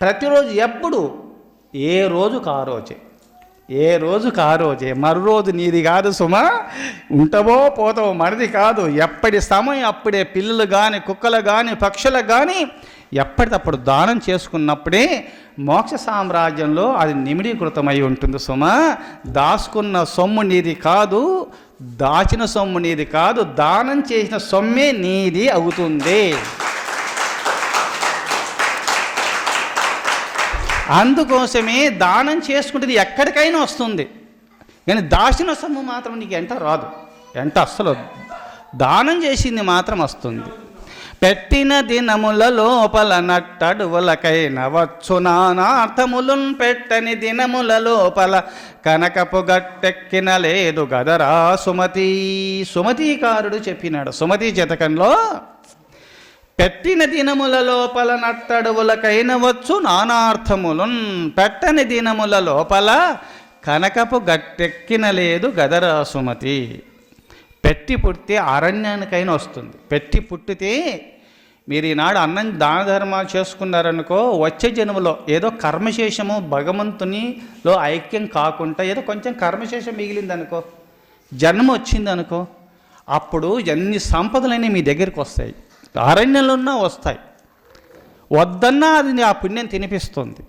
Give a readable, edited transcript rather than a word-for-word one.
ప్రతిరోజు ఎప్పుడు ఏ రోజుకు ఆ రోజే, ఏ రోజుకు ఆ రోజే. మరో రోజు నీది కాదు సుమా, ఉంటవో పోతావో మనది కాదు. ఎప్పటి సమయం అప్పుడే పిల్లలు కానీ కుక్కలు కానీ పక్షులకు కానీ ఎప్పటికప్పుడు దానం చేసుకున్నప్పుడే మోక్ష సామ్రాజ్యంలో అది నిమిడీకృతమై ఉంటుంది సుమా. దాచుకున్న సొమ్ము నీది కాదు, దాచిన సొమ్ము నీది కాదు, దానం చేసిన సొమ్మే నీది అవుతుంది. అందుకోసమే దానం చేసుకుంటే ఎక్కడికైనా వస్తుంది, కానీ దాచిన సొమ్ము మాత్రం నీకు ఎంట రాదు. ఎంట అస్సలు దానం చేసింది మాత్రం వస్తుంది. పెట్టిన దినముల లోపల నట్టడువులకైన వచ్చు నానార్థములున్, పెట్టని దినముల లోపల కనకపు గట్టెక్కిన లేదు గదరా సుమతి. సుమతీకారుడు చెప్పినాడు సుమతీ శతకంలో, పెట్టిన దినముల లోపల నట్టడువులకైన వచ్చు నానార్థములున్, పెట్టని దినముల లోపల కనకపు గట్టెక్కిన లేదు గదరా సుమతి. పెట్టి పుట్టితే అరణ్యానికైనా వస్తుంది. పెట్టి పుట్టితే మీరు ఈనాడు అన్నం దాన ధర్మాలు చేసుకున్నారనుకో, వచ్చే జన్మలో ఏదో కర్మశేషము భగవంతునిలో ఐక్యం కాకుండా ఏదో కొంచెం కర్మశేషం మిగిలిందనుకో, జన్మ వచ్చిందనుకో, అప్పుడు ఎన్ని సంపదలైనా మీ దగ్గరికి వస్తాయి. అరణ్యంలో ఉన్నా వస్తాయి, వద్దన్నా అది ఆ పుణ్యం తినిపిస్తుంది.